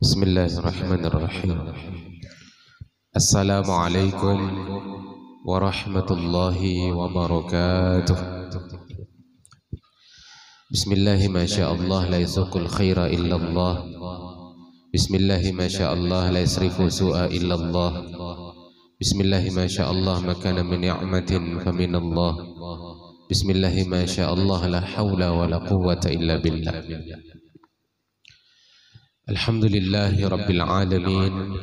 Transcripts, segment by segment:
Bismillahirrahmanirrahim. Assalamualaikum warahmatullahi wabarakatuh. Bismillahi masyaallah la yasukul khaira illallah. Bismillahi masyaallah la yasrifu su'a illallah. Bismillahi masyaallah ma kana min ni'matin faminallah. Bismillahi masyaallah la hawla wa la quwwata illa billah. Alhamdulillahi rabbil alamin.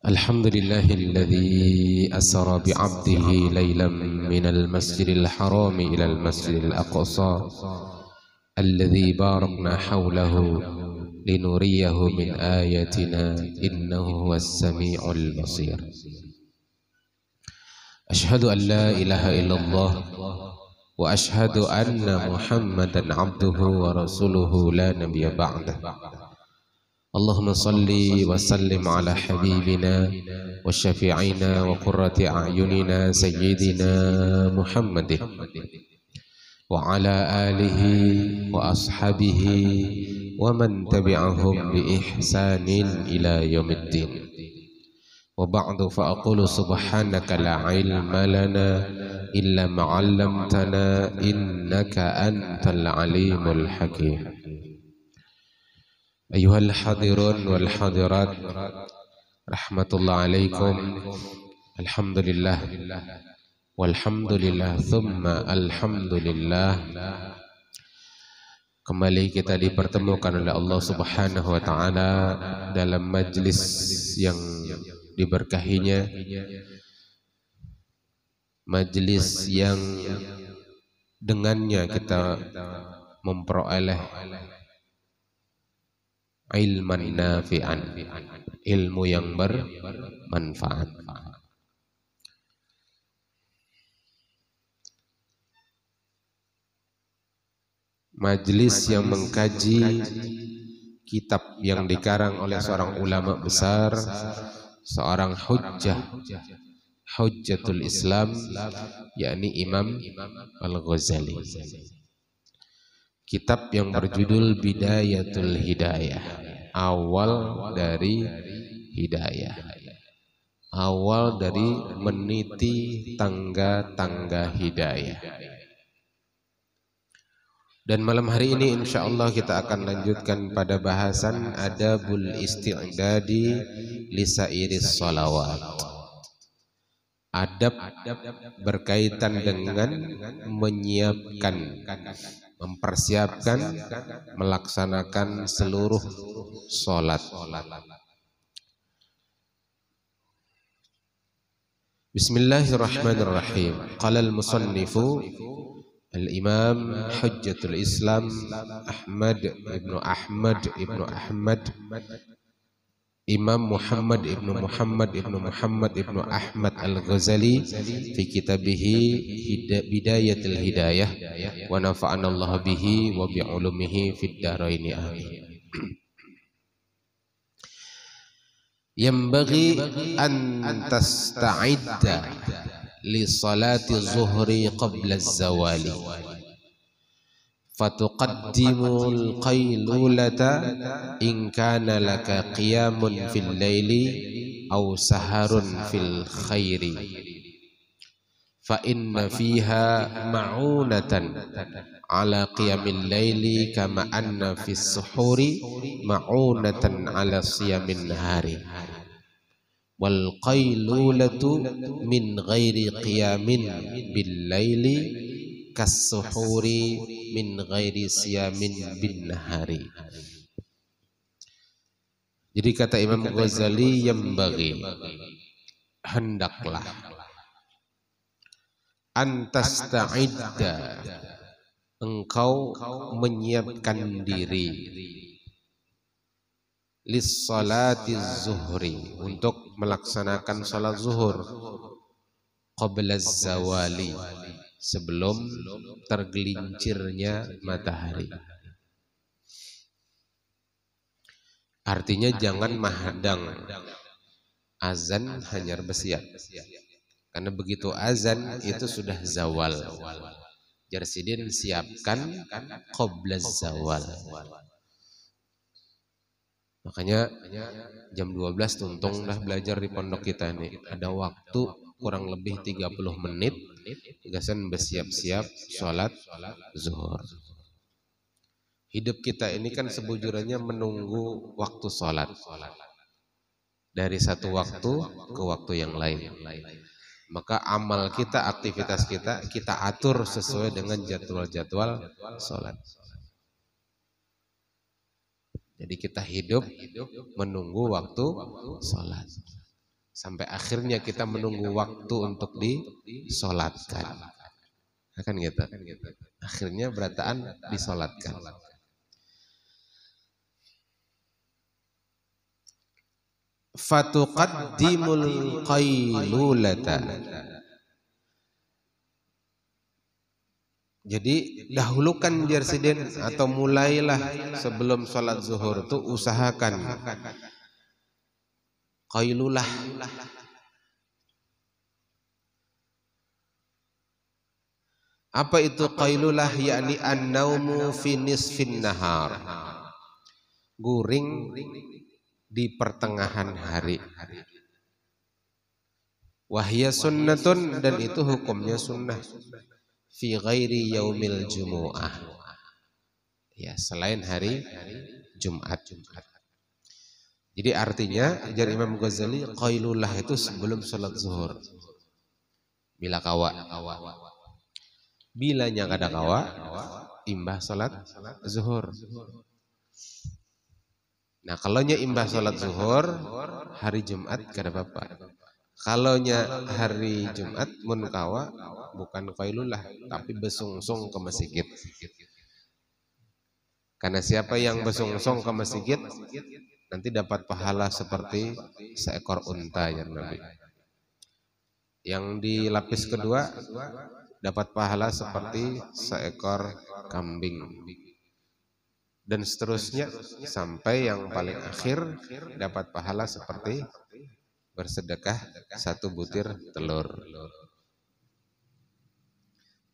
Alhamdulillahilladzi asra bi'abdihi laylan minal masjidil harami ilal masjidil aqsa alladzi barakna hawlahu linuriyahu min ayatina innahu huwas sami'ul basir. Ashhadu an la ilaha illallah wa ashhadu anna Muhammadan abduhu wa rasuluhu la nabiyya ba'dah. Allahumma salli wa sallim ala habibina wa syafi'ina wa qurrati a'yunina sayyidina Muhammadin wa ala alihi wa ashabihi wa man tabi'ahum bi ihsanin ila yaumiddin. Wa ba'du fa aqulu subhanaka la ilma lana illa ma 'allamtana innaka antal alimul hakim. Ayyuhal hadirun wal hadirat, rahmatullah alaikum. Alhamdulillah walhamdulillah thumma alhamdulillah. Kembali kita dipertemukan oleh Allah Subhanahu wa taala dalam majlis yang diberkahinya, majlis yang dengannya kita memperoleh ilman nafi'an, ilmu yang bermanfaat. Majlis yang mengkaji kitab yang dikarang oleh seorang ulama besar, seorang hujjatul Islam, yakni Imam Al-Ghazali. Kitab yang berjudul Bidayatul Hidayah, awal dari hidayah, awal dari meniti tangga-tangga hidayah. Dan malam hari ini insyaallah kita akan lanjutkan pada bahasan adabul isti'dadi lisairis sholawat. Adab berkaitan dengan menyiapkan, mempersiapkan, melaksanakan seluruh sholat. Bismillahirrahmanirrahim. Qala al-musannifu Al-Imam Hujjatul Islam Ahmad ibnu Ahmad Imam Muhammad ibnu Ahmad Al-Ghazali fi kitabihi Bidayatul Hidayah wa nafa'ana Allah bihi wa bi'ulumihi fid dharaini amin. Yanbaghi an tasta'idda li salati zuhri qabla az-zawali fatuqaddimul qailulata in kana laka qiyamun fil laili aw saharun fil khairi fa inna fiha ma'unatan ala qiyamil laili kama anna fis suhuri ma'unatan ala siyamin nahari wal qailulatu min ghairi qiyamin bil laili kas-suhuri min ghairi siyamin bin nahari. Jadi kata Imam Ghazali, yang bagi hendaklah antasta'idda, engkau menyiapkan diri, lis-salati zuhri, untuk melaksanakan salat zuhur, qabla az-zawali, sebelum tergelincirnya matahari. Artinya jangan menghadang azan hanya bersiap, karena begitu azan itu sudah zawal. Jarsidin siapkan qabla zawal. Makanya jam 12 tuntung dah belajar di pondok kita ini. Ada waktu kurang lebih 30 menit. Gasan bersiap-siap sholat zuhur. Hidup kita ini kan sebujurnya menunggu waktu sholat. Dari satu waktu ke waktu yang lain. Maka amal kita, aktivitas kita atur sesuai dengan jadwal-jadwal sholat. Jadi kita hidup menunggu waktu sholat. Sampai akhirnya kita menunggu waktu untuk disolatkan. Kan gitu. Akhirnya berataan disolatkan. Fatuqaddimul qailulata. Jadi dahulukan jersiden atau mulailah sebelum sholat zuhur itu usahakan qailulah. Apa itu qailulah? Yakni an-naumu fi nisfin nahar. Guring di pertengahan hari. Wahya sunnatun, dan itu hukumnya sunnah. Fi ghairi yaumil jumu'ah. Ya, selain hari Jumat. Jadi artinya jar Imam Ghazali, qailullah itu sebelum sholat zuhur. Bila kawa. Bila nya kada kawa, imbah sholat zuhur. Nah, kalau nya imbah sholat zuhur hari Jumat kada apa-apa. Kalau nya hari Jumat mun kawa bukan qailullah tapi besungsung ke masjid. Karena siapa yang besungsung ke masjid nanti dapat pahala seperti seekor unta ya Nabi. Yang di lapis kedua dapat pahala seperti seekor kambing. Dan seterusnya sampai yang paling akhir dapat pahala seperti bersedekah 1 butir telur.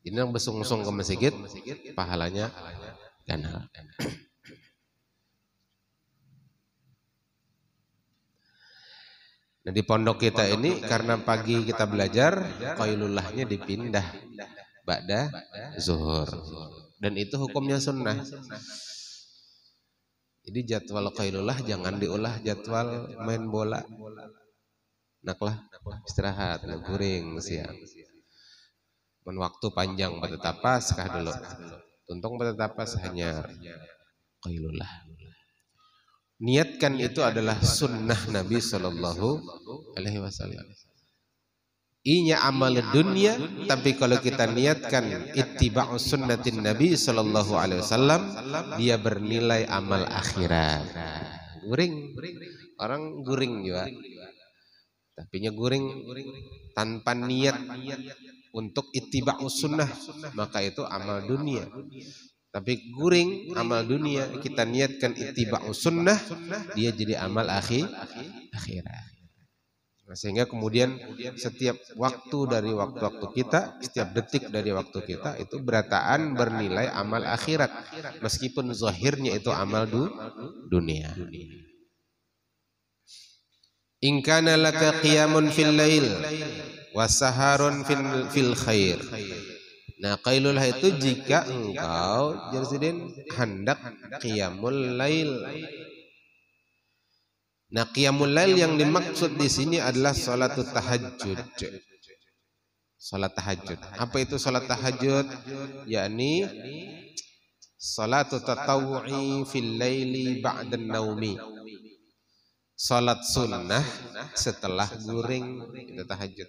Ini yang besungsung ke masjid pahalanya ganda. Nah, di pondok kita ini karena pagi kita belajar, qailullahnya dipindah ba'da zuhur. Dan itu hukumnya sunnah. Jadi jadwal qailullah jangan diulah jadwal main bola. Naklah istirahat, guring siang. Men waktu panjang betetapas kah dulu. Tuntung betetapas hanya qailullah. Niatkan itu adalah sunnah Nabi Sallallahu Alaihi Wasallam. Inya amal dunia, tapi kalau kita niatkan ittiba'u sunnatin Nabi Sallallahu Alaihi Wasallam, dia bernilai amal akhirat. Guring, orang guring juga. Tapi nya guring tanpa niat untuk ittiba'u sunnah, maka itu amal dunia. Tapi guring amal dunia, kita niatkan ittiba'u sunnah, dia jadi amal akhirat. Nah, sehingga kemudian setiap waktu dari waktu-waktu kita, setiap detik dari waktu kita itu berataan bernilai amal akhirat, meskipun zahirnya itu amal dunia. In kana laka qiyamun fil lail wa saharun fil khair. Nah, qailullah itu jika engkau jersiden hendak qiyamul lail. Nah, qiyamul lail yang dimaksud di sini adalah salatut tahajud. Salat tahajud. Apa itu salat tahajud? Yakni salatut tatawwu'i fil laili ba'da naumi. Salat sunnah setelah guring, itu tahajud.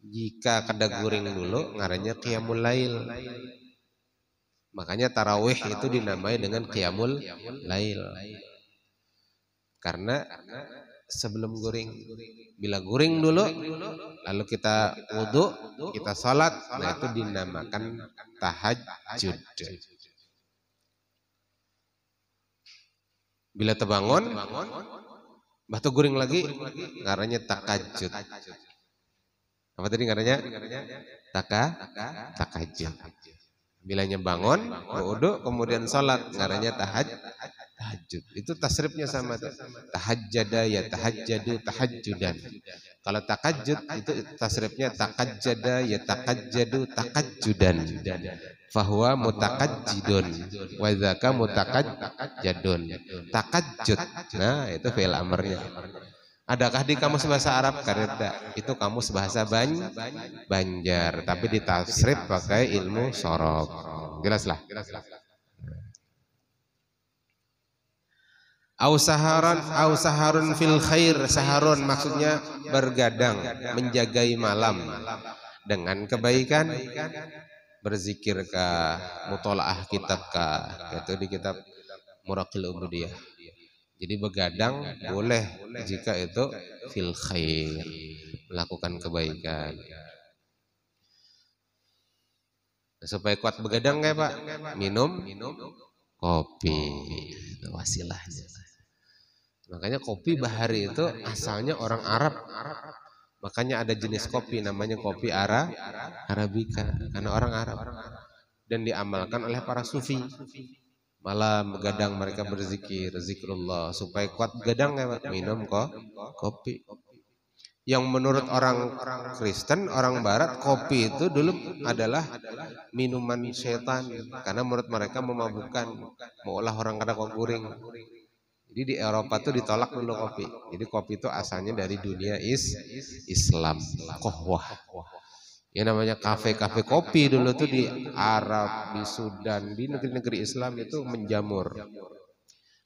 Jika kada guring dulu ngarannya qiyamul lail. Makanya tarawih itu dinamai dengan qiyamul lail. Karena sebelum guring, bila guring dulu lalu kita wudu, kita salat, nah itu dinamakan tahajud. Bila terbangun batu guring lagi ngarannya takajud. Apa tadi ngarannya? Takajud. Bilanya bangun, wudu, kemudian salat, ngarannya tahajud. Tahajud. Itu tasrifnya sama tuh. Tahajjada ya tahajjadu tahajjudan. Kalau takajjud itu tasrifnya takajjada ya takajjadu takajjudan. Fahuwa mutakajjidun wa dzaka mutakajjadun. Takajjud. Nah, itu fi'il amrnya. Adakah di kamus bahasa Arab? Karena itu kamus bahasa Banjar, tapi ditafsir pakai ilmu sorok. Jelaslah. Au saharun fil khair. Saharun maksudnya bergadang, menjagai malam dengan kebaikan, berzikirkah, mutolaah kitabkah, itu di kitab Muraqil Ubudiyah. Jadi begadang boleh jika itu fil khair, melakukan kebaikan. Supaya kuat begadang kayak Pak, minum kopi, itu wasilahnya. Makanya kopi bahari itu asalnya orang Arab. Makanya ada jenis kopi namanya kopi Arabica, karena orang Arab. Dan diamalkan oleh para sufi. Malam begadang mereka berzikir, zikrullah, supaya kuat begadang kayak minum kopi. Yang menurut orang Kristen, orang Barat, kopi itu dulu adalah minuman setan, karena menurut mereka memabukkan, maulah orang kada kok guring. Jadi di Eropa tuh ditolak dulu kopi. Jadi kopi itu asalnya dari dunia Islam, kohwah. Yang namanya kafe-kafe kopi dulu tuh di Arab, di Sudan, di negeri-negeri Islam itu menjamur.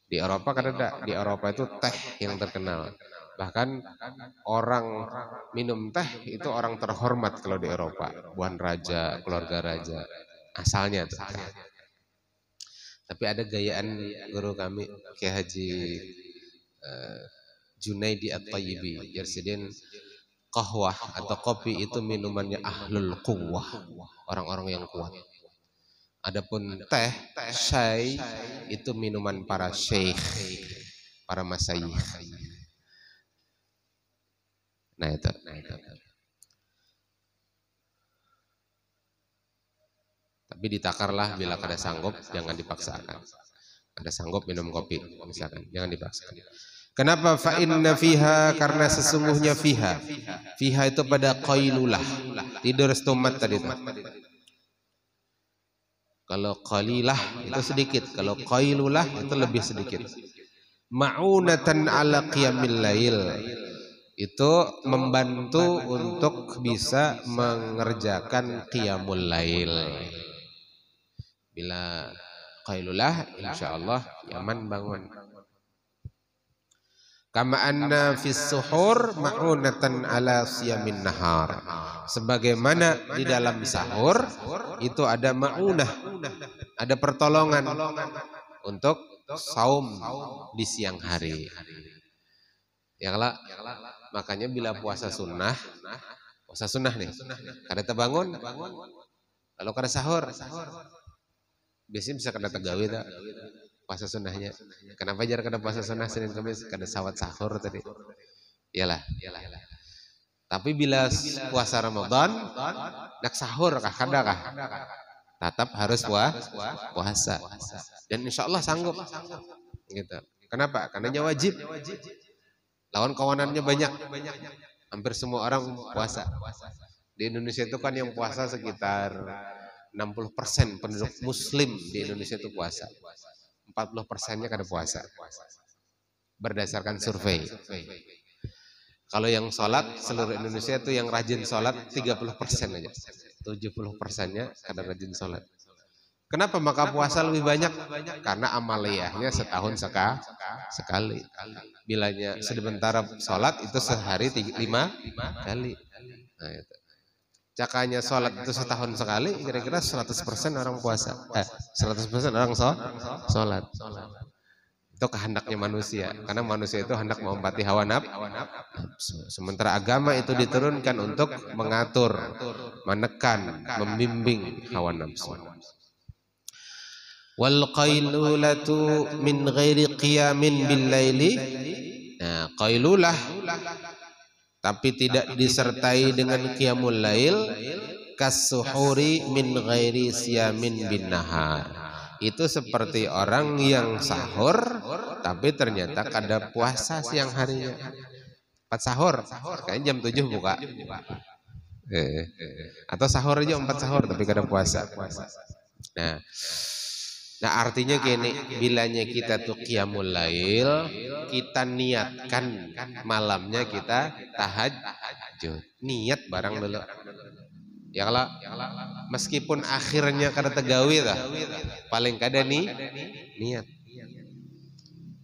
Di Eropa kan ada, di Eropa itu teh yang terkenal. Bahkan orang minum teh itu orang terhormat kalau di Eropa, buan raja, keluarga raja, asalnya tuh. Tapi ada gayaan guru kami Kiai Haji Junaidi At-Tayyibi, Jersidin, qahwah atau kopi itu minumannya ahlul quwwah, orang-orang yang kuat. Adapun teh, syai itu minuman para syekh, para masyayikh. Nah itu. Tapi ditakarlah bila kada sanggup, jangan dipaksakan. Kada sanggup minum kopi misalkan, jangan dipaksakan. Kenapa? Fa inna fiha, karena sesungguhnya fiha. Fiha itu pada qailulah, tidur setengah tadi itu. Kalau qalilah itu sedikit, kalau qailulah itu lebih sedikit. Ma'unatan ala qiyamil lail, itu membantu untuk bisa mengerjakan qiyamul lail. Bila qailulah, insyaallah yaman bangun. Kama anna fis suhur ma'unatan ala siyamin nahar. Sebagaimana di dalam sahur itu ada ma'unah, ada pertolongan untuk saum di siang hari. Ya kalau makanya bila puasa sunnah nih, kada terbangun, lalu kada sahur, biasanya bisa kada tegawi tak puasa sunnahnya. Kenapa jar kada puasa sunnah Senin Kamis, kada sawat sahur tadi? Iyalah. Tapi bila puasa Ramadan nak sahur kah kada kah? Tetap harus puasa. Dan insya Allah sanggup. Gitu. Kenapa? Karena wajib. Lawan kawanannya banyak. Hampir semua orang puasa. Di Indonesia itu kan yang puasa sekitar 60% penduduk muslim di Indonesia itu puasa. 40%-nya kada puasa. Berdasarkan survei. Kalau yang sholat seluruh Indonesia itu yang rajin sholat 30% aja. 70%-nya kada rajin sholat. Kenapa? Maka puasa lebih banyak karena amaliyahnya setahun sekali. Bilanya sementara sholat itu sehari 5 kali. Nah, itu. Cakanya sholat itu setahun sekali, kira-kira 100% orang puasa. 100% orang sholat. Itu kehendaknya manusia, karena manusia itu hendak mengombati hawa nafsu. Sementara agama itu diturunkan untuk mengatur, menekan, membimbing hawa nafsu. Wal qailulatu min ghairi qiyamin bil laili. Nah, qailulah tapi tidak disertai dengan qiyamul lail, kasuhuri min ghairi siyamin bin nahar. Itu seperti orang yang sahur tapi ternyata kada puasa siang harinya. Empat sahur, kayaknya jam 7 buka. Atau sahur aja 4 sahur tapi kada puasa. Nah artinya gini, bilanya kita tuh qiyamul lail, kita niatkan malamnya kita tahajud. Niat barang dulu. Ya kalau meskipun akhirnya kada tegawi lah, paling kada nih niat.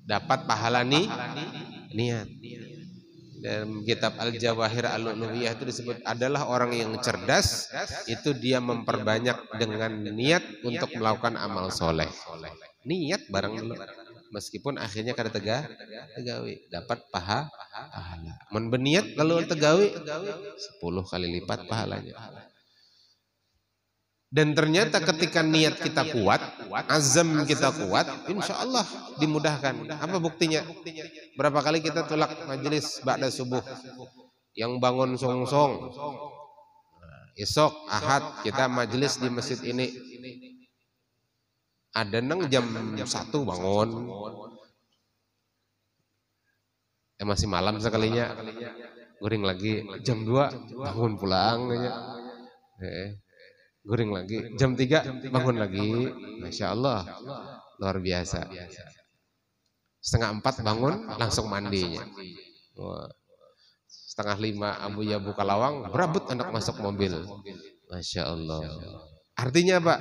Dapat pahala nih niat. Dalam kitab Al-Jawahir Al-Lu'lu'iyah itu disebut adalah orang yang cerdas, itu dia memperbanyak dengan niat untuk melakukan amal soleh. Niat barang dulu, meskipun akhirnya kada tegawi, dapat pahala. Men berniat lalu tegawi 10 kali lipat pahalanya. Dan ternyata ketika niat kita kuat, azam kita kuat, insya Allah dimudahkan. Apa buktinya? Berapa kali kita tolak majelis ba'da subuh, yang bangun song-song. Esok Ahad kita majelis di masjid ini. Ada nang jam 1 bangun. Masih malam sekalinya. Guring lagi jam 2 bangun pulang. Guring lagi jam 3 bangun lagi. Masya Allah, luar biasa. 3:30 bangun langsung mandinya. 4:30 Abu Ya buka lawang, berabut anak masuk mobil. Masya Allah. Artinya Pak,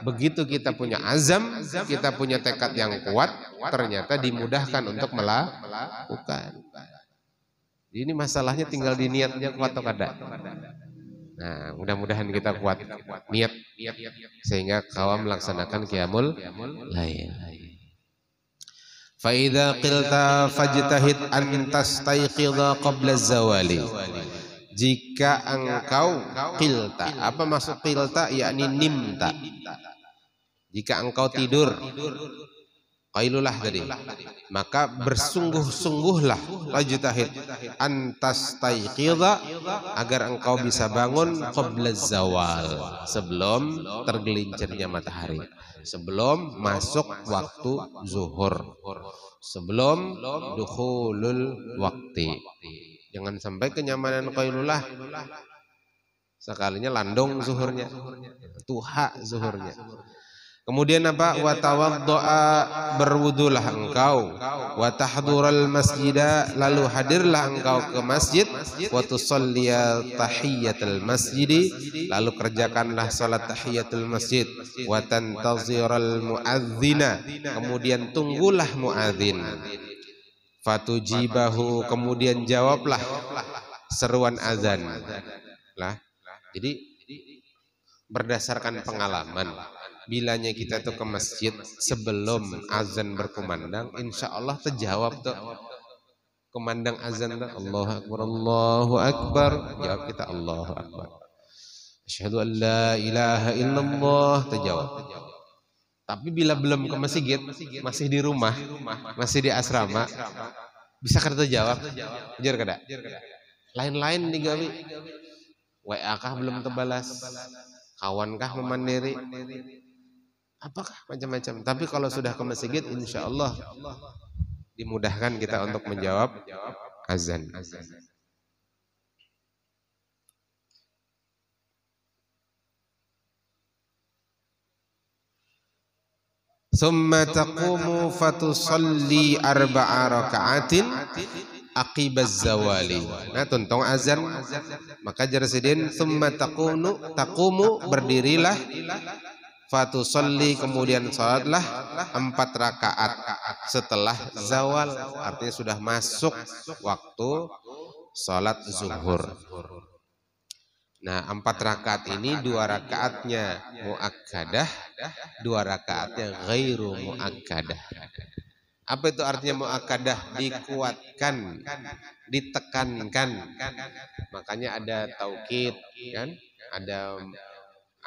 begitu kita punya azam, kita punya tekad yang kuat, ternyata dimudahkan untuk melakukan. Ini masalahnya tinggal di niatnya kuat atau kada. Nah, mudah-mudahan kita kuat niat sehingga kau melaksanakan qiyamul lail. Fa idza qilta fajtahid an tastayqidha qabla az-zawali. Jika engkau qilta, apa maksud qilta? Yakni nimta. Jika engkau tidur, qailulah tadi, maka bersungguh-sungguhlah wajtahid antas taiqidha agar engkau bisa bangun qabla zawal, sebelum tergelincirnya matahari, sebelum masuk waktu zuhur, sebelum dukhulul waktu. Jangan sampai kenyamanan qailulah sekalinya landong zuhurnya, tuha zuhurnya. Kemudian apa? Wa tawaddoa, berwudulah engkau, wa tahdural masjida, lalu hadirlah engkau ke masjid, wa tusalliya tahiyatul masjid, lalu kerjakanlah salat tahiyatul masjid, wa tantaziral muadzina, kemudian tunggulah muadzin, fatujibahu, kemudian jawablah seruan azan. Lah, jadi berdasarkan pengalaman, bilanya kita tuh ke masjid sebelum azan berkumandang, insya Allah terjawab tuh. Kumandang azan tuh, Allahu Akbar, Allahu Akbar, jawab kita Allahu Akbar. Asyhadu an la ilaha illallah, terjawab. Tapi bila belum ke masjid, masih di rumah, masih di asrama, bisa kada terjawab? Jujur kada? Lain-lain digawi. WA kah belum terbalas? Kawan kah memandiri? Apakah macam-macam. Tapi kalau sudah ke masjid, insya Allah dimudahkan kita untuk menjawab azan. Summa taqumu fatusalli 4 raka'atin aqibaz zawali. Nah, tuntong azan, maka jarsidin summa taqumu, berdirilah, fatusalli, kemudian salatlah 4 rakaat setelah zawal, artinya sudah masuk waktu salat zuhur. Nah, 4 rakaat ini 2 rakaatnya muakkadah, 2 rakaatnya ghairu muakkadah. Apa itu artinya muakkadah? Dikuatkan, ditekankan. Makanya ada taukid, kan?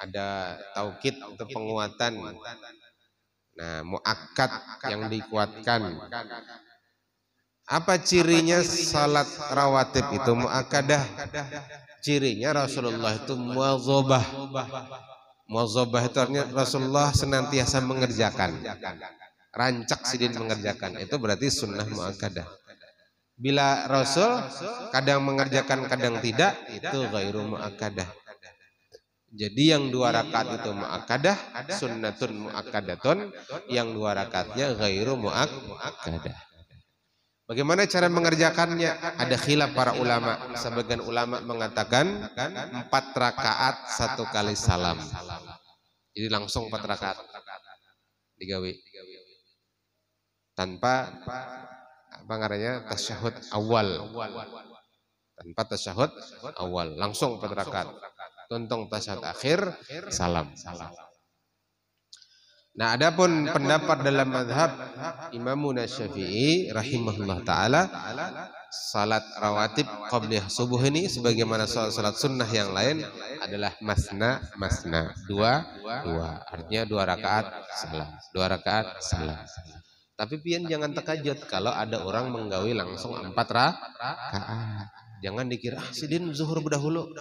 Ada taukid untuk penguatan. Nah, muakkad yang dikuatkan. Apa cirinya salat rawatib itu muakkadah? Cirinya Rasulullah itu muwadzabah. Muwadzabah itu artinya Rasulullah senantiasa mengerjakan. Rancak sidin mengerjakan. Itu berarti sunnah muakkadah. Bila Rasul kadang mengerjakan kadang tidak, itu ghairu muakkadah. Jadi yang 2 rakaat itu muakkadah, sunnatun muakkadatun, yang 2 rakaatnya ghairu muakkadah. Bagaimana cara mengerjakannya? Ada khilaf para ulama. Sebagian ulama mengatakan 4 rakaat 1 kali salam. Jadi langsung 4 rakaat digawe. Tanpa apa ngarannya tasyahud awal. Tanpa tasyahud awal, langsung 4 rakaat. Tuntung tasyahud akhir salam. Nah, adapun pendapat dalam mazhab Imam Syafi'i rahimahullah taala, salat rawatib qabliyah subuh ini sebagaimana salat sunnah yang lain adalah masna, 2, artinya 2 rakaat salam, 2 rakaat salam. Tapi pian jangan terkejut kalau ada orang menggawi langsung 4 rakaat. Jangan dikira sidin zuhur berdahulu,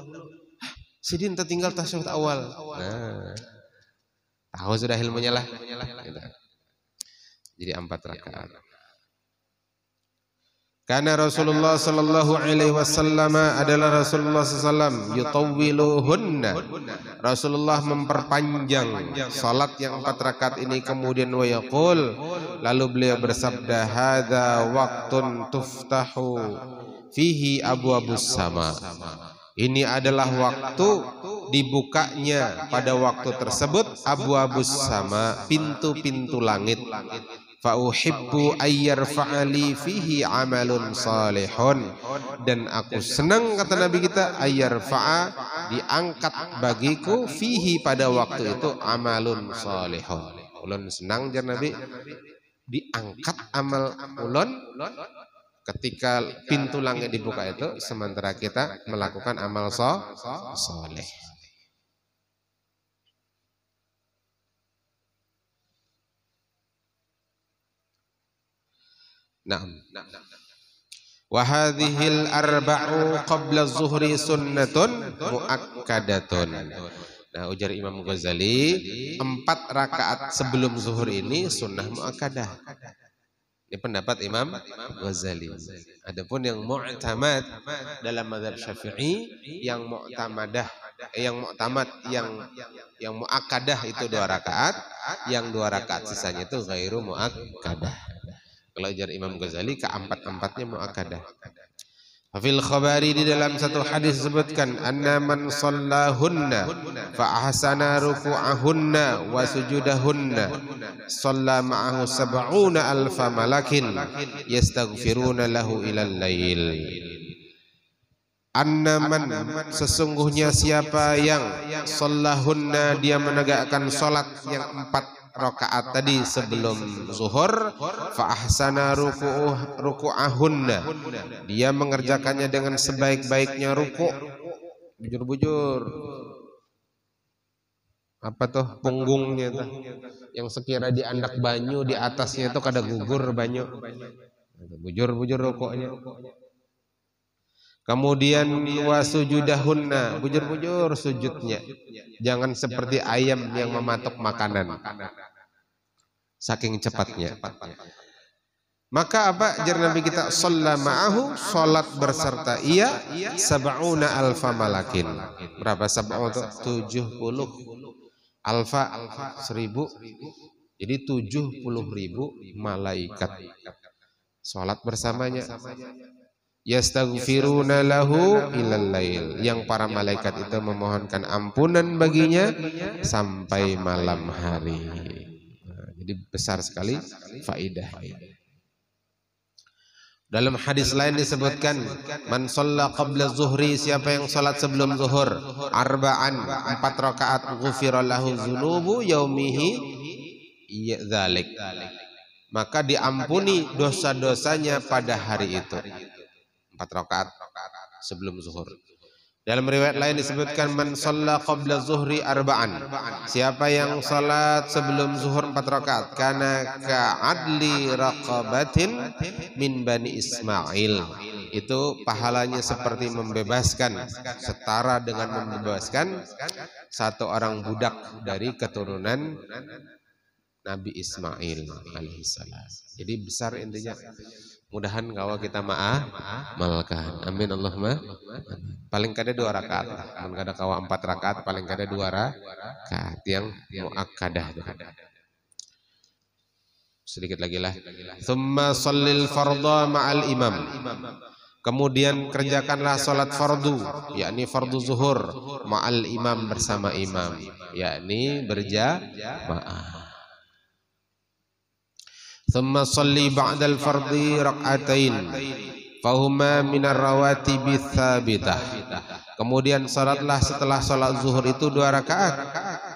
sidin tertinggal tasyahud awal. Nah, tahu sudah ilmunya lah. Jadi 4 rakaat. Karena Rasulullah sallallahu alaihi wasallam adalah Rasulullah sallallahu yutawwiluhunna. Rasulullah memperpanjang salat yang 4 rakaat ini, kemudian wa yaqul, lalu beliau bersabda, hadza waqtun tuftahu fihi abwabus sama. Ini adalah waktu dibukanya pada waktu tersebut abwabus sama, pintu-pintu langit. Fa uhibbu ayyarfa'ali fihi amalun salihun, dan aku senang, kata Nabi kita, ayyarfa'a, diangkat bagiku, fihi, pada waktu itu, amalun salihun. Ulun senang jar Nabi diangkat amal ulun ketika pintu langit dibuka itu, sementara kita melakukan amal soleh. Nah, wa hadhil arba'u qabla zuhri sunnatun muakkadatun. Nah, ujar Imam Ghazali, 4 rakaat sebelum zuhur ini sunnah muakkadah. Ini pendapat Imam Ghazali. Adapun yang mu'tamad dalam mazhab Syafi'i, yang mu'tamadah, yang mu'tamad, yang muakkadah itu 2 rakaat, yang 2 rakaat sisanya itu ghairu muakkadah. Kalau ujar Imam Ghazali, keempat-empatnya muakkadah. Fil khabari, di dalam satu hadis disebutkan, anna man shallahunna fa ahsana ruku'ahunna wa sujudahunna shalla ma'ahu 70 alfa malakin yastaghfiruna lahu ilal lail. Anna man, sesungguhnya siapa yang shallahunna, dia menegakkan salat yang 4 rakaat tadi sebelum zuhur, fa ahsana ruku'ahunna, dia mengerjakannya dengan sebaik-baiknya ruku'. Bujur-bujur apa tuh punggungnya tuh, yang sekira di andak banyu, di atasnya itu kada gugur banyu. Bujur-bujur ruku'nya. Kemudian wasujudahunna, bujur-bujur sujudnya. Jangan seperti ayam yang mematok makanan, saking cepatnya. Maka apa jar Nabi kita, shalla ma'ahu, salat berserta ia, 70 alfa malakin. Berapa 70? 70 alfa 1000. Jadi 70.000 malaikat salat bersamanya. Yastaghfiruna lahu ilal lail, yang para malaikat itu memohonkan ampunan baginya sampai malam hari. Nah, jadi besar sekali faidah. Dalam hadis lain disebutkan, man shalla qabla zuhri, siapa yang salat sebelum zuhur, arba'an, 4 rakaat, ghufira lahu dzunubu yaumihi dzalik, maka diampuni dosa-dosanya pada hari itu. 4 rakaat sebelum zuhur. Dalam riwayat lain disebutkan, man shalla qabla zuhri arba'an, siapa yang salat sebelum zuhur 4 rakaat, kana ka'adli raqabatin min bani Ismail, itu pahalanya seperti membebaskan, setara dengan membebaskan satu orang budak dari keturunan Nabi Ismail alaihissalam. Jadi besar intinya. Mudahan kalau kita malkan. Amin Allahumma. Paling kada 2 rakaat. Paling kada kawa 4 rakaat, paling kada 2 rakaat yang muakkadah. Sedikit lagi lah. Tsumma shallil fardha ma'al imam. Kemudian kerjakanlah salat fardu, yakni fardu zuhur ma'al imam, bersama imam, yakni berjamaah. Thumma sholli ba'dal fardhi rak'atain fahuma minar rawatibi tsabitah. Kemudian salatlah setelah salat zuhur itu 2 rakaat,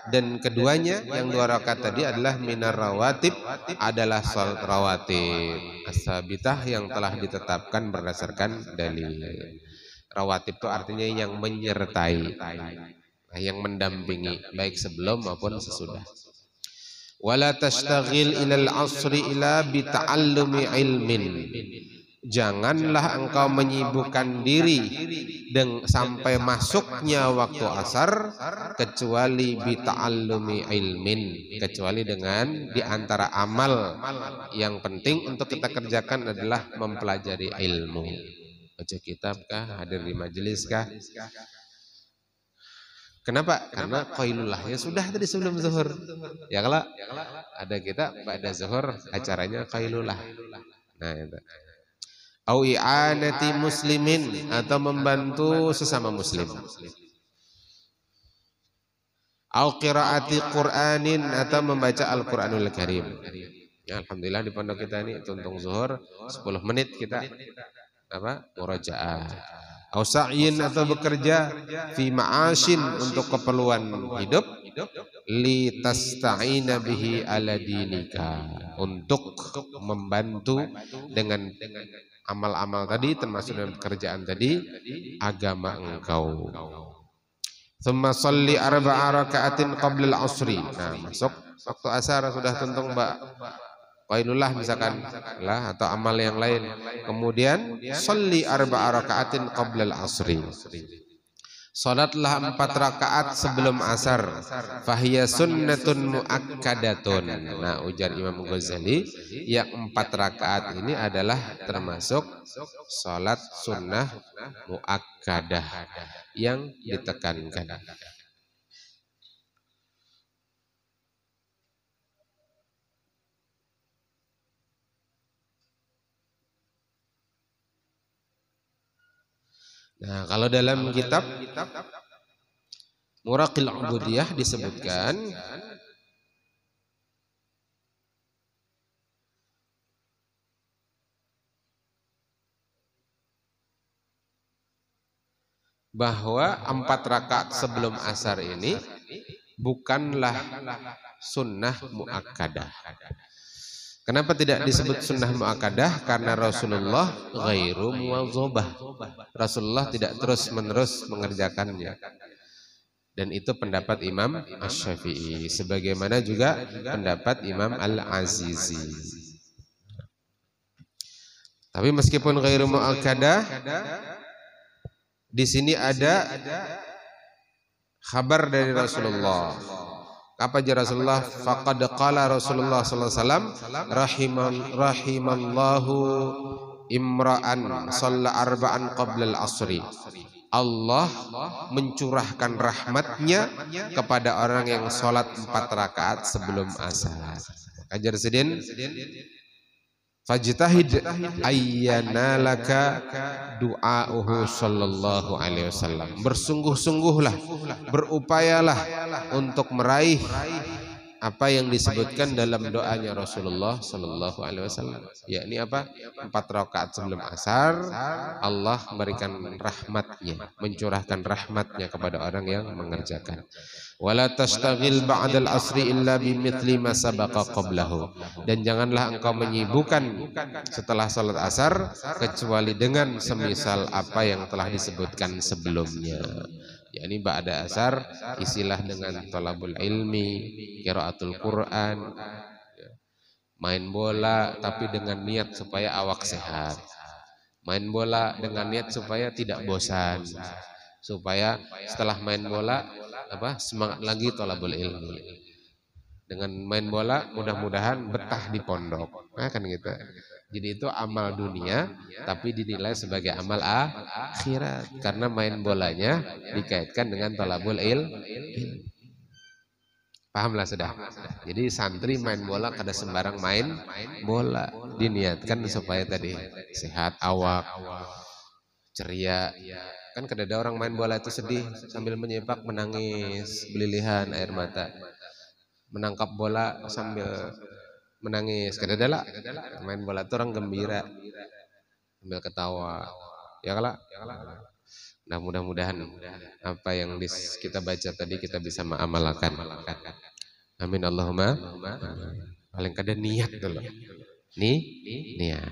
dan keduanya yang 2 rakaat tadi adalah minar rawatib, adalah salat rawatib as-sabitah yang telah ditetapkan berdasarkan dalil. Rawatib itu artinya yang menyertai, yang mendampingi baik sebelum maupun sesudah. Wala tastaghil ilal asri ila bita'allumi ilmin. Janganlah engkau menyibukkan diri sampai masuknya waktu asar kecuali bita'allumi ilmin, kecuali dengan diantara amal yang penting untuk kita kerjakan adalah mempelajari ilmu. Baca kitab kah, hadir di majelis kah? Kenapa? Karena qailulahnya sudah tadi sebelum zuhur. Ya kalau ada kita pada zuhur acaranya qailulah. Nah itu. Au i'anati muslimin, atau membantu sesama muslim. Au qiraati Qur'anin, atau membaca Al-Qur'anul Karim. Ya, alhamdulillah di pondok kita ini tuntung zuhur 10 menit kita murajaah. Au sa'yin, atau bekerja fi ma'ashin, untuk keperluan hidup, li tasta'ina bihi ala dinika, untuk membantu dengan amal-amal tadi, termasuk dengan pekerjaan tadi, agama engkau. Thumma sholli 4 raka'atin qabla al-'asri. Nah, masuk waktu asar sudah tuntung qailullah misalkan lah, atau amal yang lain. Kemudian sholli 4 raka'atin qabla al-'asri. Salatlah 4 rakaat sebelum asar. Fahiya sunnatun muakkadatun. Nah, ujar Imam Ghazali, yang 4 rakaat ini adalah termasuk salat sunnah muakkadah yang ditekankan. Nah, kalau dalam kitab Muraqil Ubudiyah disebutkan bahwa 4 rakaat sebelum asar ini bukanlah sunnah muakkadah. Kenapa tidak disebut sunnah muakkadah? Karena Rasulullah ghairu muwadzabah. Rasulullah tidak terus-menerus mengerjakannya. Dan itu pendapat Imam Asy-Syafi'i, sebagaimana juga pendapat Imam Al-Azizi. Tapi meskipun ghairu muakkadah, di sini ada kabar dari Rasulullah. Apa aja Rasulullah? Faqad qala Rasulullah sallallahu alaihi wasallam, rahimallahu imra'an shalla 4 qabla al-'asri. Allah mencurahkan rahmatnya kepada orang yang sholat 4 rakaat sebelum asar. Ajar sedin, fajtahid ayyana laka du'auhu sallallahu alaihi wasallam. Bersungguh-sungguhlah, berupayalah untuk meraih apa yang disebutkan dalam doanya Rasulullah sallallahu alaihi wasallam, yakni apa? 4 rakaat sebelum asar Allah memberikan rahmatnya, mencurahkan rahmatnya kepada orang yang mengerjakan. Wala tastaghil ba'dal asri illa bimithli ma sabaqa qablahu. Dan janganlah engkau menyibukkan setelah salat asar kecuali dengan semisal apa yang telah disebutkan sebelumnya. Yakni ba'da asar isilah dengan thalabul ilmi, qiraatul Quran, main bola tapi dengan niat supaya awak sehat. Main bola dengan niat supaya tidak bosan, supaya setelah main bola semangat lagi thalabul ilmi. Dengan main bola mudah-mudahan betah di pondok. Nah, kan gitu. Jadi itu amal dunia tapi dinilai sebagai amal akhirat karena main bolanya dikaitkan dengan thalabul ilmi. Pahamlah sudah. Jadi santri main bola kada sembarang main bola, diniatkan supaya tadi sehat awak, ceria. Kan kada ada orang main bola itu sedih sambil menyepak menangis, belilihan air mata. Menangkap bola sambil menangis, kada ada lah. Main bola itu orang gembira sambil ketawa. Ya kala? Nah, mudah-mudahan apa yang kita baca tadi kita bisa mengamalkan. Amin Allahumma. Paling kada niat dulu. Niat.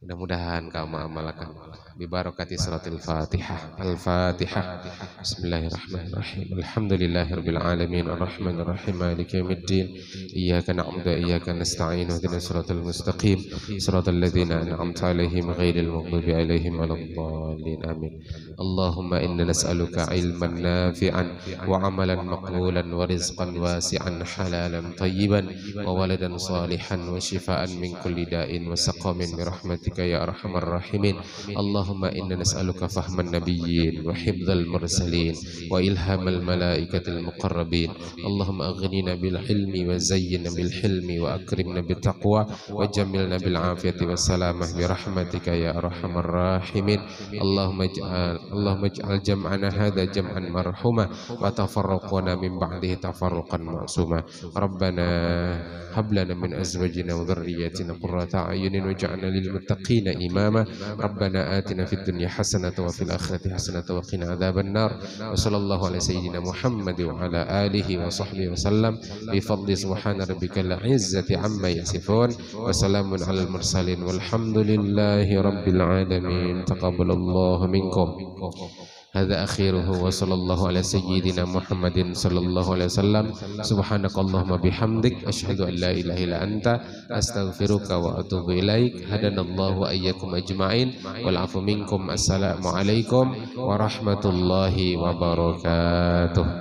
Mudah-mudahan kau mengamalkan bi barakati suratul Fatihah. Al-Fatihah. Bismillahirrahmanirrahim. Alhamdulillahirabbil alamin arrahmanir rahim maliki yaumiddin. Iyyaka na'budu wa iyyaka nasta'in ihdinas siratal mustaqim siratal ladzina an'amta 'alaihim ghairil maghdubi 'alaihim waladdallin. Amin. Allahumma inna nas'aluka 'ilman nafi'an wa 'amalan maqbulan wa rizqan wasi'an halalan thayyiban wa waladan salihan wa shifaa'an min kulli da'in wa saqamin bi rahmatika ya arhamar rahimin. Allahumma inna nas'aluka fahman nabiyyin wa hifdzal mursalin wa ilhamal malaikatil muqarrabin. Allahumma aghnina bil hilmi wa zayyinna bil hilmi wa akrimna bit taqwa wa jammilna bil afiyati was salamah bi rahmatika ya arhamar rahimin. Allahumma ij'al jam'ana hadza jam'an marhuma wa tafarraqana min ba'dihi tafarruqan ma'suma. Rabbana hab lana min azwajina wa dhurriyyatina qurrata a'yunin waj'alna lil muttaqina imama. Rabbana atina fid dunya hasanatan wa fil akhirati hasanatan wa qina adzaban nar. Wa sallallahu ala sayyidina Muhammad wa ala alihi wa sahbihi wa sallam bi fadli subhana rabbikal izzati amma yasifun wa salamun alal mursalin walhamdulillahi rabbil alamin. Taqabbalallahu minkum. Hadza akhiruhu wa sallallahu ala sayyidina Muhammadin sallallahu alaihi wasallam. Subhanakallahumma bihamdik asyhadu an la ilaha illa anta astaghfiruka wa atubu ilaik. Hadanallahu wa iyyakum ajma'in wal afu minkum. Assalamu alaikum warahmatullahi wabarakatuh.